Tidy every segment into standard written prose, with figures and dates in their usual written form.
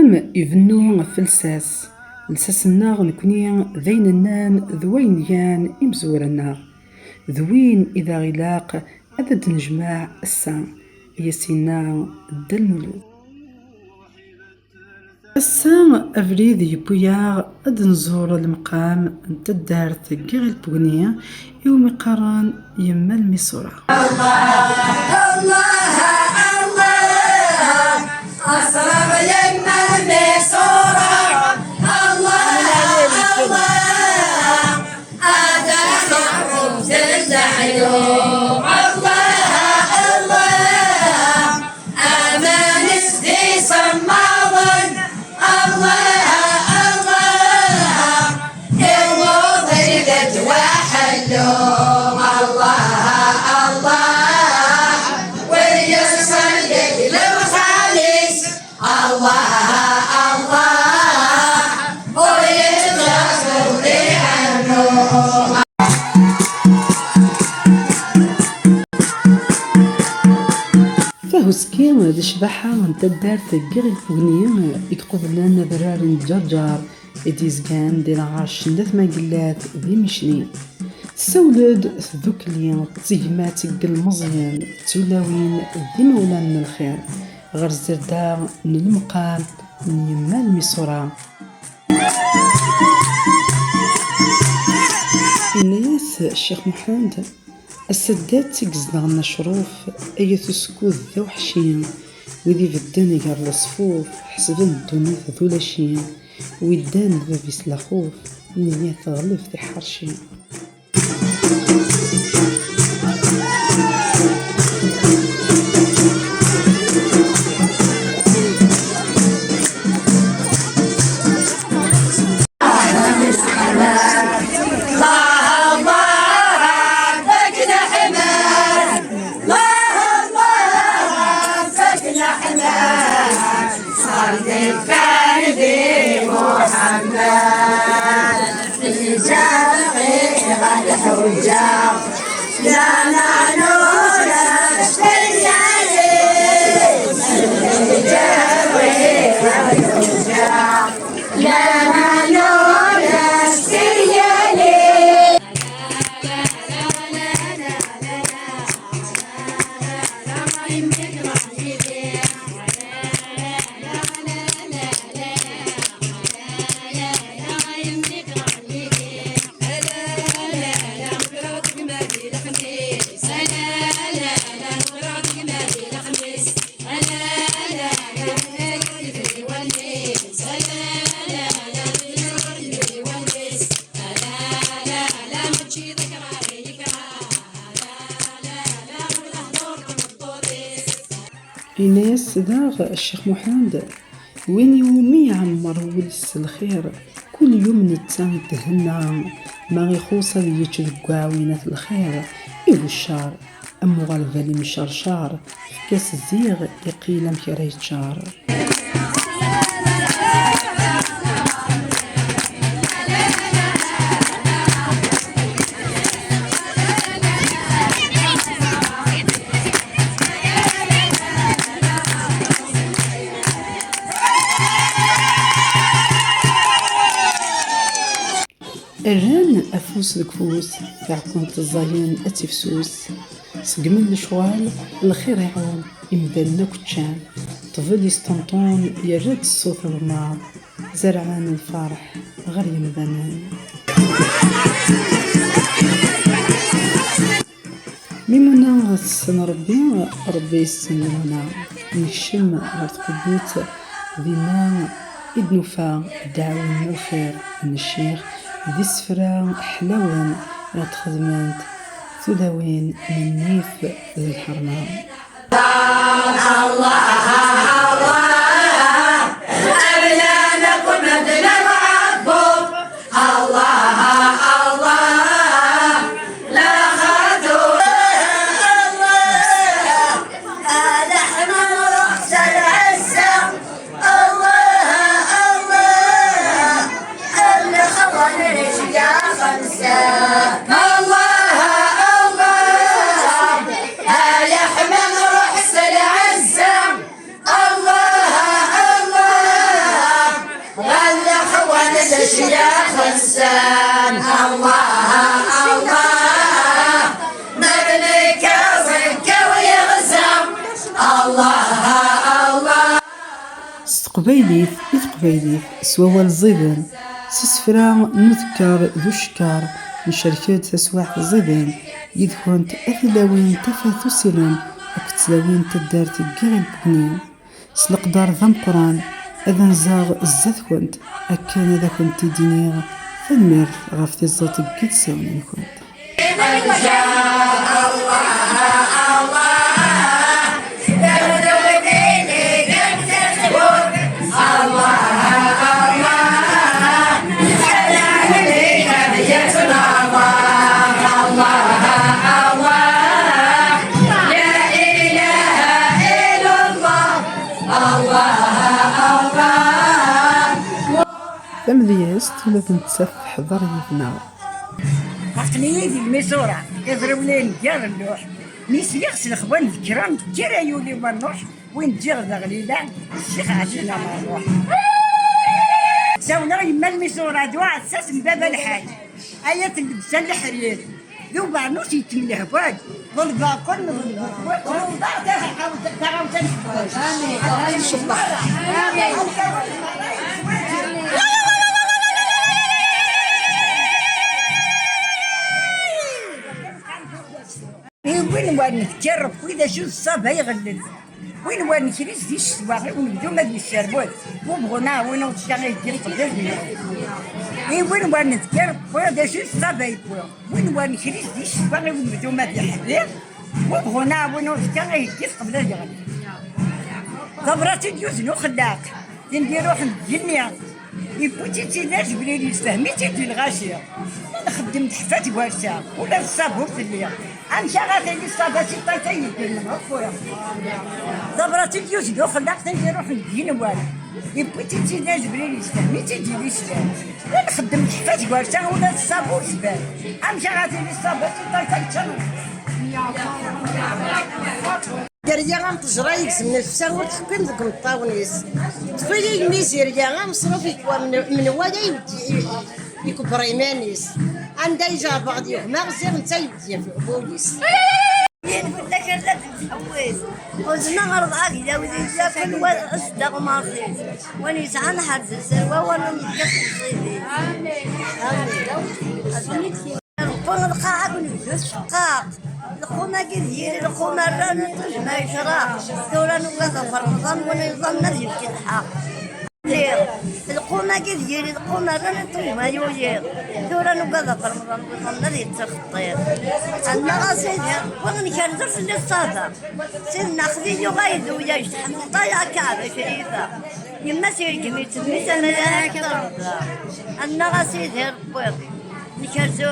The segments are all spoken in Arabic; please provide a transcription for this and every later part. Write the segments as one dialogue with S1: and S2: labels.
S1: المقام يبنو فلساس لساسنا نكوني ذين النان ذوين يان إمزورنا ذوين إذا غلاق أبد نجمع السا يسينا الدلنولو السا أفريد يبويا أد نزور المقام نتدارت كيغ البغنية يوم قران يما الميسورة
S2: الله أسرب يما الميسورة الله أدخل زلت عيوب أمان سدي صماض الوضع ذات وحلو
S1: فهسكي ذي شبحة نتدار تقيغ الفغنية يقبلنا برار الجرجار إديزكان دي العرش ندث مقلات ذي مشني سولد ذوكلي تزيمات المزيان تولاوين ذي مولانا الخير غير الزرداء من المقام من يما الميسورة الناس الشيخ محمد السدات تقزنا شروف أي تسكوذ ذو حشين وذي بدان يقر الصفوف حسبن الدنيا ذو لاشين ويدان ذابيس لخوف نية تغلف ذي حرشين الناس داغ الشيخ محمد وين يومي يعمر ولس الخير كل يوم نتسان تهنا ما غيخوص يتشذقع وينات الخير إيو الشار أمو غالفالي مشارشار في كاس الزيغ يقيل مكرا يتشار الران أفوس لكفوس يعقون تزاين أتفسوس سقمن الشوال الخير يعون إمدالنا كتشان طفل يستنطون يرد الصوت الرماد زرعان الفرح غير يمدنان ميمونا غتسن ربي يسنونا نكشم غتقبوت ذينا إدنوفا دعونا الخير من الشيخ ذي السفرة حلاوان غتخدمانت ثلاوين من نيف ذي الحرمان
S2: الله يا خسان الله الله نبنيك زكا ويغزم الله الله
S1: استقبيليت إتقبيليت سواوا الزيدان سسفرا نذكر ذو شكار من شركات تسواح الزيدان يدخونت أثلاوين تفاثو سلام أكتلاوين تدارت كيغ البنين سلقدار ذم قران أذا نزاغ الزاثكونت أكان ذا كنت دينيغ فالمير غافتي الزوت كيد ساونين كنت ثمذياس تولد نتسفح ضريفنا
S3: عقلية في الميسورة يضرب لي نجار اللوح ميس يغسل خوان الكرام كرا يولي منوح وين تجيغ ذا غليلة الشيخ عجلنا منوح ساونا يما الميسورة دواء أساس من باب الحاج آيات اللبسة الحرير ذو بعنوس يتم الهباد ضلقا كل ضلقا تغاوتن وين نتجرب وإذا شو الصاب يغلل وين نكريس دي السواقي ونبدو ما دي الشربوت وبغنا وين وتشتغل يدير قبل وين نتجرب وإذا شو الصاب يبغى وين نكريس دي السواقي ونبدو ما دي حبيب وبغنا وين وتشتغل يدير قبل الجغل ضبرات يوزنو خلاق نديروح الجنية يبوتي تيناش بلي يفهمي تيدي الغاشية نخدم تحفات ورشة ولا الصابور في الليل أمشي غادي الصابات طايتين يدير خويا ضبرات يوزنو خلاق نديروح الجنوال يبوتي تيناش بلي يفهمي تيدي الإسلام نخدم تحفات ورشة ولا الصابور سبان أمشي غادي الصابات طايتين
S4: دريا غام تجرى يكسب نفسها وتحكم ذوك الطاونيس تفيلي الميسير يا غام مصروف من ولا يكبر إيمانيس عندها يجار بعض يوم ما غزير نتا يبدي في بوليس
S5: لك لا تتحوس وزنا غرض عاقلة وذي كل وأصدق ما فيه ونيس عن حرز السروة ونمكس الصيدي آمين نقول القاعة ونفس شقاق الخونا كثير الخونا رانا ما يشرا ثورا نوقف فرمضان ونظام نرجع في الحق القونا كثير القونا رانا ما يوجد ثورا نوقف فرمضان ونظام نرجع تخطير أنا غاسيدي وغني كان درس للصادة سيدنا خذيني وغايد وياش طايا كعبة شريفة يما سير كميت مثل ملاك ترضى أنا غاسيدي ربيض نكرزو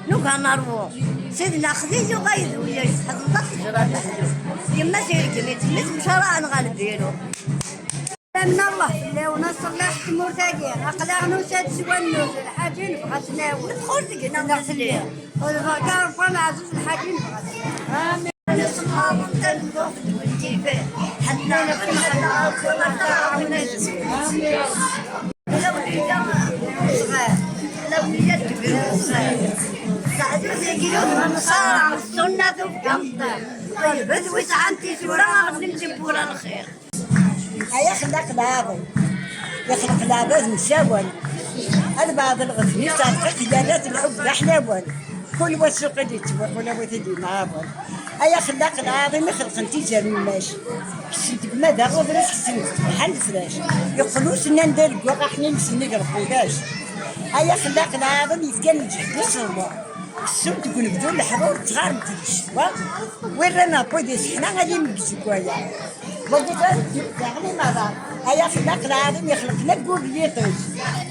S5: نوكا نارو سيدنا خذيني وغايد وياش حضنك جرى تحدو يما سير كميت مثل شرع نغالبينو
S6: من الله لا ونصر لا حكم مرتاقين أقلع نوسات سوى النوس الحاجين بغات ناوي
S5: تدخل دقنا نغسليه
S6: والفقار فما عزوز الحاجين بغات
S5: آمين الصحاب تنظف والجيفة حتى نفسنا لو نجا صغير لو نجا كبير صغير سعدوا يقولون صار السنة بقمطة طيب بدوي سعنتي سورة نمشي بورا الخير
S3: هيا خلق العابد يخلق العباد مساوان هذا بعض الغفني تعرف خلالات الحب أحلامون كل وسوق اللي تبغى ولا وثدي معاون هيا خلق العظيم يخلق انتي جار من ماشي كسنت بماذا غضرس كسنت بحال الفراش يقولوا سنا ندير كواغ احنا نسني ربيباش هيا خلق العظيم يتكلم الجحدوس الله السوق تكون بدون الحضور تغارب الشتوى وين رانا بوديس حنا غادي نكسكوايا يعني ماذا هيا خلق العظيم يخلق لك قريتك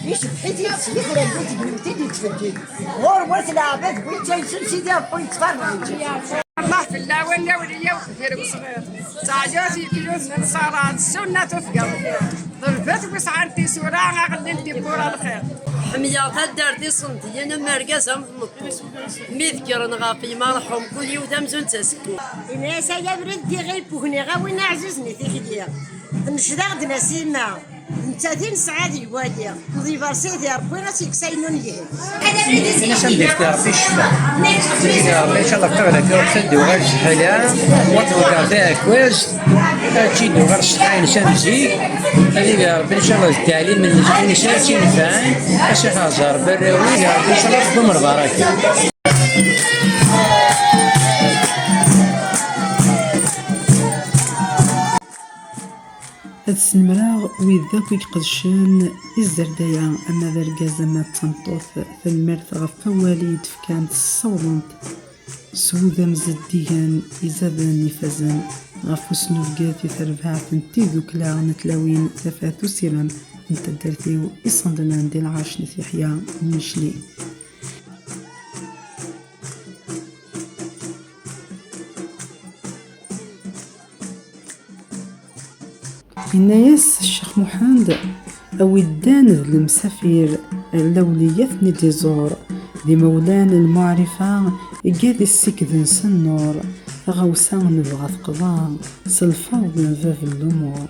S3: يشوف حيتي تسلك ولا بيتي بنتي تفدي غور ورث العباد بغيت تنسل سيدي بغيت تفرج
S7: الله في الله ولا وليا وكبير وصغير تعجوزي كيوز نصارى السنة تفقر ضربت وسعرتي سورة غللتي بورا الخير
S8: حمية تدار دي صنتي أنا مرقزة مطمط مذكر نغافي مرحوم كل يوم تمزون تسكو
S4: الناس يا برد دي غير بوهني غاوي نعززني تيجي نشدا غدنا سينا نتاتين سعاد الوالية نضي فرسيتي ربي راسي كساينون يهل
S9: انا سندي اختار في الشفاء ان شاء الله تغلى كي وقت وغير الحلا وتوقع فيها كويس هادشي دوغر الشحاين سنزي هذه ربي ان شاء الله التعليم من الانسان تينفعن اش حاضر بالراوي ان شاء الله تكون البركه.
S1: هاد السنمرة ويذاك يقدشن الزردايا أما ذا الكازا ما تنطوط فالمرت غف فوالي تفكانت الصولنت سودا مزديان إزادان نفازن غف سنوفقاتي ثربعات تيذوكلا نتلاوين ثفاتو سيران انت درتيو إصندنا ديال عاش نثيحيا مشلي. إناياس الشيخ محمد أودان المسافر الأولية ثني زور ذي مولان المعرفة قاد السكذن سنور غوسان نبغى ثقضان سلفاض من باب الأمور.